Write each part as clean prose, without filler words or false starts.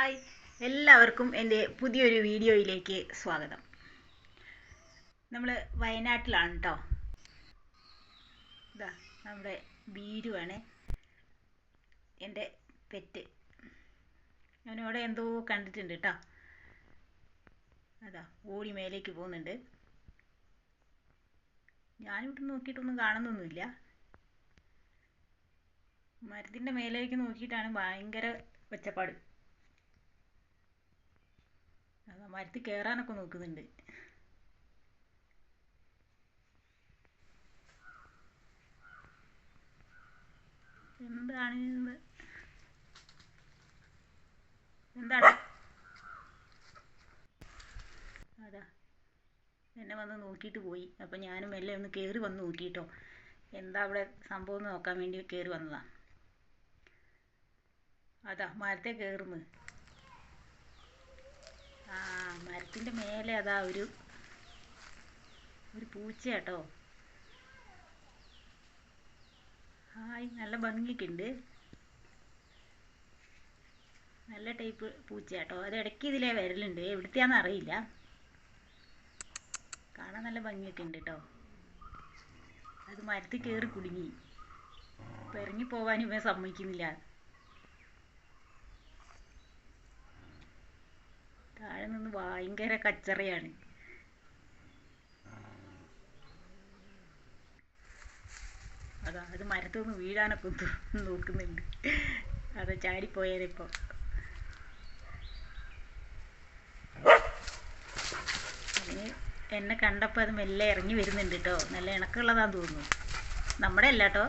Hi, എല്ലാവർക്കും എൻ്റെ പുതിയൊരു വീഡിയോയിലേക്ക് സ്വാഗതം. നമ്മൾ വയനാട്ടിലാണ് കേട്ടോ. ഇതാ നമ്മുടെ ബീരുവാണ് എൻ്റെ പെറ്റ്. അവനോടെ എന്തോ കണ്ടിട്ടുണ്ട് കേട്ടോ. അതാ ഓടി മേലേക്ക് പോകുന്നുണ്ട്. ഞാനിവിടെ നോക്കിയിട്ടൊന്നും കാണുന്നൊന്നുമില്ല. മരത്തിൻ്റെ മേലേക്ക് നോക്കിയിട്ടാണ് ഭയങ്കര ഒച്ചപ്പാട്. അതാ മരത്തിൽ കയറാനൊക്കെ നോക്കുന്നുണ്ട്. എന്താണ് അതാ എന്നെ വന്ന് നോക്കിയിട്ട് പോയി. അപ്പം ഞാനും മെല്ലെ ഒന്ന് കയറി വന്ന് നോക്കിയിട്ടോ, എന്താ അവിടെ സംഭവം എന്ന് നോക്കാൻ വേണ്ടി കയറി വന്നതാ. അതാ മരത്തെ കയറുന്നു. ആ മരത്തിൻ്റെ മേലെ അതാ ഒരു പൂച്ചയാട്ടോ. ഹായ്, നല്ല ഭംഗിയൊക്കെ ഉണ്ട്. നല്ല ടൈപ്പ് പൂച്ചയാട്ടോ. അത് ഇടയ്ക്ക് ഇതിലേ വരലുണ്ട്, എവിടുത്തെയാണെന്ന് അറിയില്ല. കാണാൻ നല്ല ഭംഗിയൊക്കെ ഉണ്ട് കേട്ടോ. അത് മരത്തിൽ കയറി കുടുങ്ങി. ഇപ്പം ഇറങ്ങിപ്പോവാൻ ഇവൻ സമ്മതിക്കുന്നില്ല. താഴെ നിന്ന് ഭയങ്കര കച്ചറയാണ്. അതാ അത് മരത്തൊന്ന് വീഴാനൊക്കെ നോക്കുന്നുണ്ട്. അത് ചാടിപ്പോയാലിപ്പോൾ. അതിന് എന്നെ കണ്ടപ്പോൾ അത് മെല്ലെ ഇറങ്ങി വരുന്നുണ്ട് കേട്ടോ. നല്ല ഇണക്കമുള്ളതാന്ന് തോന്നുന്നു. നമ്മുടെ അല്ല കേട്ടോ.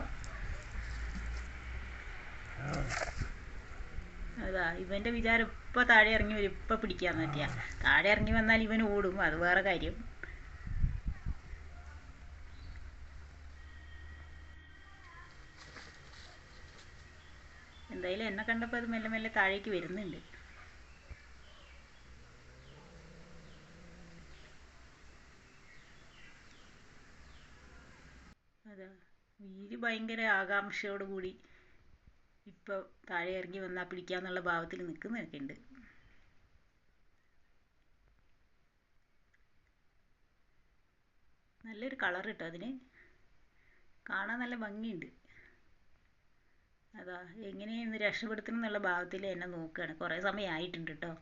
അതാ ഇവൻ്റെ വിചാരം ഇപ്പോൾ താഴെ ഇറങ്ങി വരും, ഇപ്പം പിടിക്കാന്ന് പറ്റിയാ. താഴെ ഇറങ്ങി വന്നാൽ ഇവൻ ഓടും, അത് വേറെ കാര്യം. എന്തായാലും എന്നെ കണ്ടപ്പോൾ അത് മെല്ലെ മെല്ലെ താഴേക്ക് വരുന്നുണ്ട്. അതാ വീര് ഭയങ്കര ആകാംക്ഷയോടുകൂടി ഇപ്പോൾ താഴെ ഇറങ്ങി വന്നാൽ പിടിക്കാന്നുള്ള ഭാവത്തിൽ നിൽക്കുന്നതൊക്കെ ഉണ്ട്. നല്ലൊരു കളർ കിട്ടും അതിന്, കാണാൻ നല്ല ഭംഗിയുണ്ട്. അതാ എങ്ങനെയൊന്ന് രക്ഷപ്പെടുത്തണം എന്നുള്ള ഭാവത്തിൽ എന്നെ നോക്കുകയാണ്. കുറേ സമയമായിട്ടുണ്ട് കേട്ടോ.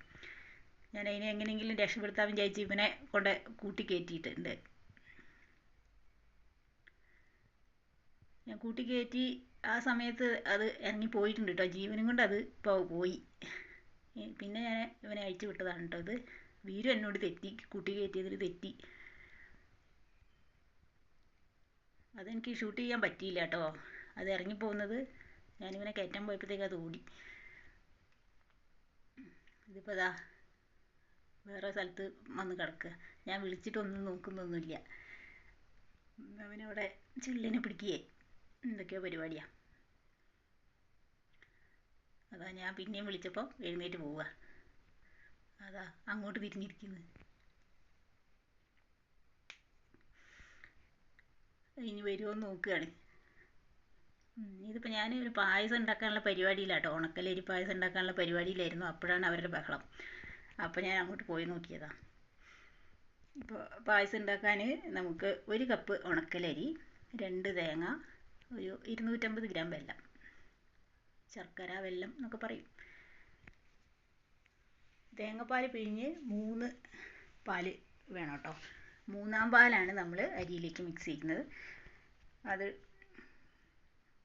ഞാൻ അതിനെ എങ്ങനെയെങ്കിലും രക്ഷപ്പെടുത്താൻ വിചാരിച്ച് ഇവനെ കൊണ്ട് കൂട്ടി കയറ്റിയിട്ടുണ്ട്. ഞാൻ കൂട്ടി കയറ്റി ആ സമയത്ത് അത് ഇറങ്ങി പോയിട്ടുണ്ട് കേട്ടോ. ജീവനും കൊണ്ട് അത് ഇപ്പോൾ പോയി. പിന്നെ ഞാൻ ഇവനെ അഴിച്ചു വിട്ടതാണ് കേട്ടോ. അത് വീരും എന്നോട് തെറ്റി, കൂട്ടി കയറ്റിയതിൽ തെറ്റി. അതെനിക്ക് ഷൂട്ട് ചെയ്യാൻ പറ്റിയില്ല കേട്ടോ. അത് ഇറങ്ങിപ്പോകുന്നത് ഞാനിവനെ കയറ്റാൻ പോയപ്പോഴത്തേക്ക് അത് ഓടി. ഇതിപ്പോൾ ഇതാ വേറെ സ്ഥലത്ത് വന്ന് കിടക്കുക. ഞാൻ വിളിച്ചിട്ടൊന്നും നോക്കുന്നൊന്നുമില്ല. അവനവിടെ ചില്ലിനെ പിടിക്കുകയെ എന്തൊക്കെയോ പരിപാടിയാണ്. അതാ ഞാൻ പിന്നെയും വിളിച്ചപ്പോൾ എഴുന്നേറ്റ് പോവുക. അതാ അങ്ങോട്ട് തിരിഞ്ഞിരിക്കുന്നു. ഇനി വരുമോ എന്ന് നോക്കുകയാണ്. ഇതിപ്പോൾ ഞാൻ ഒരു പായസം ഉണ്ടാക്കാനുള്ള പരിപാടിയിലാട്ടോ. ഉണക്കലരി പായസം ഉണ്ടാക്കാനുള്ള പരിപാടിയിലായിരുന്നു. അപ്പോഴാണ് അവരുടെ ബഹളം. അപ്പോൾ ഞാൻ അങ്ങോട്ട് പോയി നോക്കിയതാണ്. ഇപ്പോൾ പായസം ഉണ്ടാക്കാൻ നമുക്ക് 1 കപ്പ് ഉണക്കലരി, 2 തേങ്ങ, ഒരു 250 ഗ്രാം വെല്ലം, ശർക്കര വെല്ലം എന്നൊക്കെ പറയും. തേങ്ങാപ്പാൽ പിഴിഞ്ഞ് 3 പാൽ വേണം കേട്ടോ. 3-ാം പാലാണ് നമ്മൾ അരിയിലേക്ക് മിക്സ് ചെയ്യുന്നത്. അത്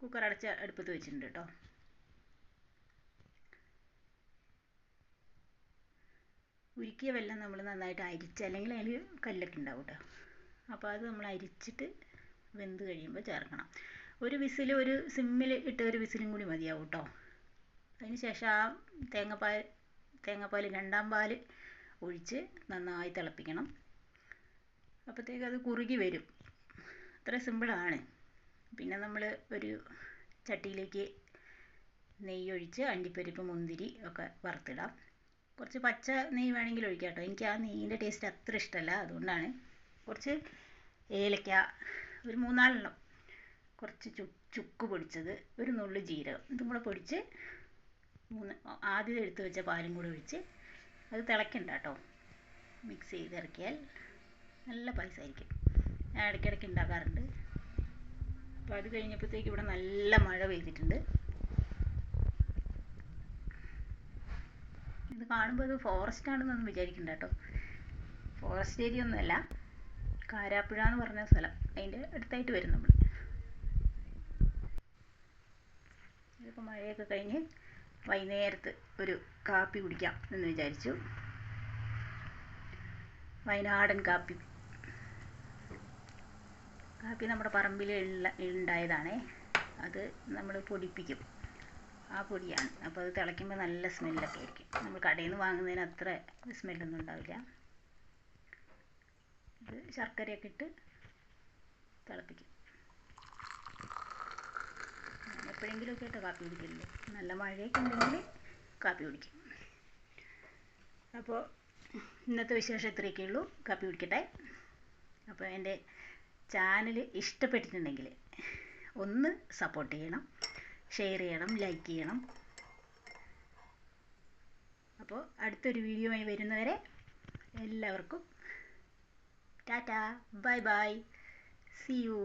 കുക്കർ അടച്ച് അടുപ്പത്ത് വെച്ചിട്ടുണ്ട് കേട്ടോ. ഉരുക്കിയ വെല്ലം നമ്മൾ നന്നായിട്ട് അരിച്ച്, അല്ലെങ്കിൽ അതിൽ കല്ലൊക്കെ ഉണ്ടാവും കേട്ടോ. അപ്പോൾ അത് നമ്മൾ അരിച്ചിട്ട് വെന്ത് കഴിയുമ്പോൾ ചേർക്കണം. ഒരു വിസിൽ, ഒരു സിമ്മിൽ ഇട്ട് ഒരു വിസിലും കൂടി മതിയാവും കേട്ടോ. അതിന് ശേഷം ആ തേങ്ങാപ്പാൽ 2-ാം പാൽ ഒഴിച്ച് നന്നായി തിളപ്പിക്കണം. അപ്പോഴത്തേക്ക് അത് കുറുകി വരും. അത്ര സിമ്പിളാണ്. പിന്നെ നമ്മൾ ഒരു ചട്ടിയിലേക്ക് നെയ്യ് ഒഴിച്ച് അണ്ടിപ്പരിപ്പ്, മുന്തിരി ഒക്കെ വറുത്തിടാം. കുറച്ച് പച്ച നെയ്യ് വേണമെങ്കിൽ ഒഴിക്കാം കേട്ടോ. എനിക്ക് ആ നെയ്യിൻ്റെ ടേസ്റ്റ് അത്ര ഇഷ്ടമല്ല, അതുകൊണ്ടാണ്. കുറച്ച് ഏലക്ക, ഒരു 3-4 എണ്ണം, കുറച്ച് ചുക്ക് പൊടിച്ചത്, ഒരു നുള്ളു ജീരകം, ഇതും കൂടെ പൊടിച്ച് ആദ്യം എടുത്ത് വെച്ച പാലും കൂടി ഒഴിച്ച് അത് തിളയ്ക്കണ്ട കേട്ടോ. മിക്സ് ചെയ്ത് ഇറക്കിയാൽ നല്ല പായസമായിരിക്കും. ഞാൻ ഇടയ്ക്കിടയ്ക്ക് ഉണ്ടാക്കാറുണ്ട്. അപ്പോൾ അത് കഴിഞ്ഞപ്പോഴത്തേക്ക് ഇവിടെ നല്ല മഴ പെയ്തിട്ടുണ്ട്. ഇത് കാണുമ്പോൾ അത് ഫോറസ്റ്റ് ആണെന്നൊന്നും വിചാരിക്കണ്ട കേട്ടോ. ഫോറസ്റ്റ് ഏരിയ ഒന്നുമല്ല, കാരാപ്പുഴ എന്ന് പറഞ്ഞ സ്ഥലം, അതിൻ്റെ അടുത്തായിട്ട് വരും നമ്മൾ. ഇതിപ്പോൾ മഴയൊക്കെ കഴിഞ്ഞ് വൈകുന്നേരത്ത് ഒരു കാപ്പി കുടിക്കാം എന്ന് വിചാരിച്ചു. വയനാടൻ കാപ്പി നമ്മുടെ പറമ്പിൽ ഉണ്ടായതാണേ. അത് നമ്മൾ പൊടിപ്പിക്കും, ആ പൊടിയാണ്. അപ്പോൾ അത് തിളയ്ക്കുമ്പോൾ നല്ല സ്മെല്ലൊക്കെ ആയിരിക്കും. നമ്മൾ കടയിൽ നിന്ന് വാങ്ങുന്നതിന് അത്ര സ്മെല്ലൊന്നും ഉണ്ടാവില്ല. ഇത് ശർക്കരയൊക്കെ ഇട്ട് തിളപ്പിക്കും. എപ്പോഴെങ്കിലുമൊക്കെ ആയിട്ട് കാപ്പി കുടിക്കില്ലേ, നല്ല മഴയൊക്കെ ഉണ്ടെങ്കിൽ കാപ്പി കുടിക്കും. അപ്പോൾ ഇന്നത്തെ വിശേഷം ഇത്രയൊക്കെ ഉള്ളൂ. കാപ്പി കുടിക്കട്ടെ. അപ്പോൾ എൻ്റെ ചാനൽ ഇഷ്ടപ്പെട്ടിട്ടുണ്ടെങ്കിൽ ഒന്ന് സപ്പോർട്ട് ചെയ്യണം, ഷെയർ ചെയ്യണം, ലൈക്ക് ചെയ്യണം. അപ്പോൾ അടുത്തൊരു വീഡിയോയുമായി വരുന്നവരെ എല്ലാവർക്കും tata, bye bye, see U.